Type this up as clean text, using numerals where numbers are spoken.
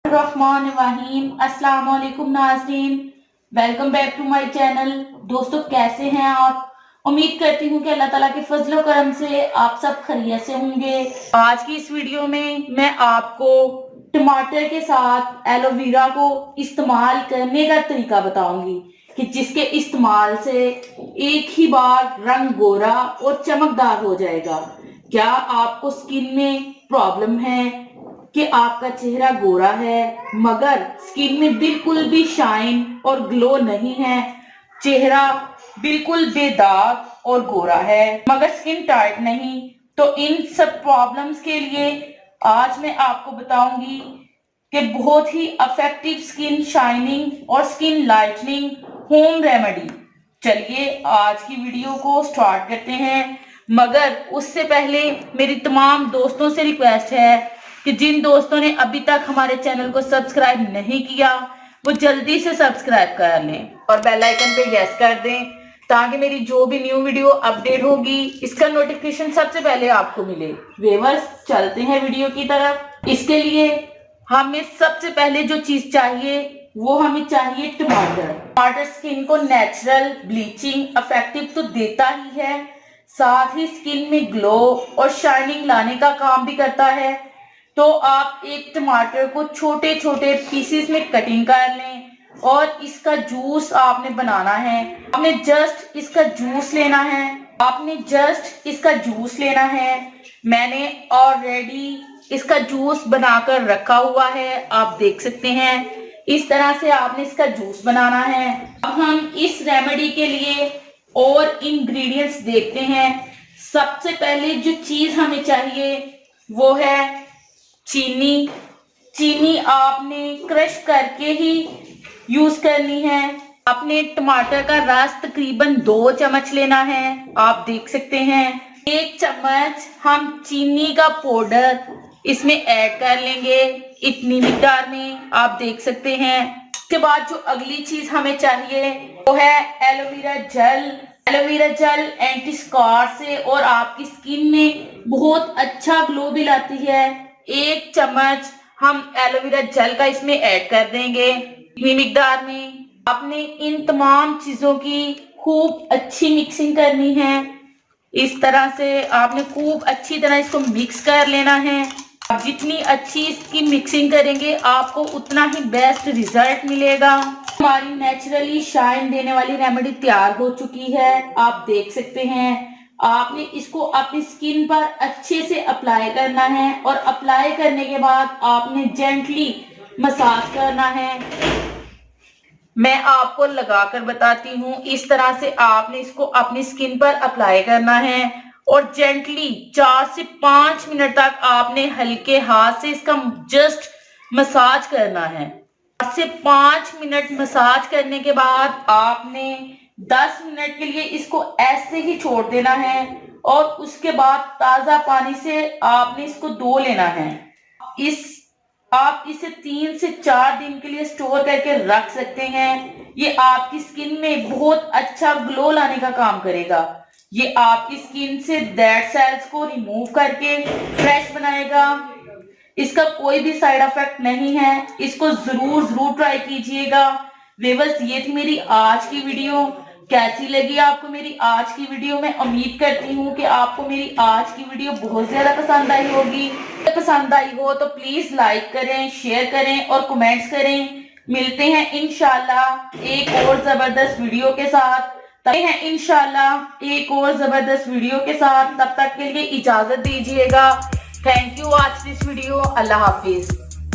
रहमानिर्रहीम। अस्सलाम वालेकुम नाज़रीन, welcome back to my channel. दोस्तों, कैसे हैं आप? उम्मीद करती हूँ कि अल्लाह ताला के फजल करम से आप सब खैरियत से होंगे। आज की इस वीडियो में मैं आपको टमाटर के साथ एलोवेरा को इस्तेमाल करने का तरीका बताऊंगी कि जिसके इस्तेमाल से एक ही बार रंग गोरा और चमकदार हो जाएगा। क्या आपको स्किन में प्रॉब्लम है कि आपका चेहरा गोरा है मगर स्किन में बिल्कुल भी शाइन और ग्लो नहीं है, चेहरा बिल्कुल बेदाग और गोरा है मगर स्किन टाइट नहीं, तो इन सब प्रॉब्लम्स के लिए आज मैं आपको बताऊंगी कि बहुत ही इफेक्टिव स्किन शाइनिंग और स्किन लाइटनिंग होम रेमेडी। चलिए आज की वीडियो को स्टार्ट करते हैं, मगर उससे पहले मेरी तमाम दोस्तों से रिक्वेस्ट है कि जिन दोस्तों ने अभी तक हमारे चैनल को सब्सक्राइब नहीं किया वो जल्दी से सब्सक्राइब कर लें और बेल आइकन पे यस कर दें ताकि मेरी जो भी न्यू वीडियो अपडेट होगी इसका नोटिफिकेशन सबसे पहले आपको मिले। व्यूअर्स, चलते हैं वीडियो की तरफ। इसके लिए हमें सबसे पहले जो चीज चाहिए वो हमें चाहिए टमाटर। टमाटर स्किन को नेचुरल ब्लीचिंग इफेक्टिव तो देता ही है, साथ ही स्किन में ग्लो और शाइनिंग लाने का काम भी करता है। तो आप एक टमाटर को छोटे छोटे पीसेस में कटिंग कर लें और इसका जूस आपने बनाना है। आपने जस्ट इसका जूस लेना है। मैंने ऑलरेडी इसका जूस बनाकर रखा हुआ है, आप देख सकते हैं। इस तरह से आपने इसका जूस बनाना है। अब हम इस रेमेडी के लिए और इंग्रेडिएंट्स देखते हैं। सबसे पहले जो चीज हमें चाहिए वो है चीनी। चीनी आपने क्रश करके ही यूज करनी है। आपने टमाटर का रस तकरीबन 2 चम्मच लेना है, आप देख सकते हैं। 1 चम्मच हम चीनी का पाउडर इसमें ऐड कर लेंगे, इतनी मिकदार में, आप देख सकते हैं। उसके बाद जो अगली चीज हमें चाहिए वो है aloe vera gel. Aloe vera gel anti scar से और आपकी स्किन में बहुत अच्छा ग्लो भी लाती है। 1 चम्मच हम एलोवेरा जेल का इसमें ऐड कर देंगे इतनी मिकदार में। आपने इन तमाम चीजों की खूब अच्छी मिक्सिंग करनी है। इस तरह से आपने खूब अच्छी तरह इसको मिक्स कर लेना है। आप जितनी अच्छी इसकी मिक्सिंग करेंगे आपको उतना ही बेस्ट रिजल्ट मिलेगा। हमारी नेचुरली शाइन देने वाली रेमेडी तैयार हो चुकी है, आप देख सकते हैं। आपने इसको अपनी स्किन पर अच्छे से अप्लाई करना है और अप्लाई करने के बाद आपने जेंटली मसाज करना है। मैं आपको लगाकर बताती हूँ। इस तरह से आपने इसको अपनी स्किन पर अप्लाई करना है और जेंटली 4 से 5 मिनट तक आपने हल्के हाथ से इसका जस्ट मसाज करना है। 4 से 5 मिनट मसाज करने के बाद आपने 10 मिनट के लिए इसको ऐसे ही छोड़ देना है और उसके बाद ताजा पानी से आपने इसको धो लेना है। आप इसे 3 से 4 दिन के लिए स्टोर करके रख सकते हैं। ये आपकी स्किन में बहुत अच्छा ग्लो लाने का काम करेगा। ये आपकी स्किन से डेड सेल्स को रिमूव करके फ्रेश बनाएगा। इसका कोई भी साइड इफेक्ट नहीं है, इसको जरूर ट्राई कीजिएगा। व्यूअर्स, ये थी मेरी आज की वीडियो। कैसी लगी आपको मेरी आज की वीडियो? मैं उम्मीद करती हूँ कि आपको मेरी आज की वीडियो बहुत ज्यादा पसंद आई होगी। पसंद आई हो तो प्लीज लाइक करें, शेयर करें और कमेंट्स करें। मिलते हैं इंशाल्लाह एक और जबरदस्त वीडियो के साथ। तब तक के लिए इजाजत दीजिएगा। Thank you. आज दिस वीडियो। Allah Hafiz.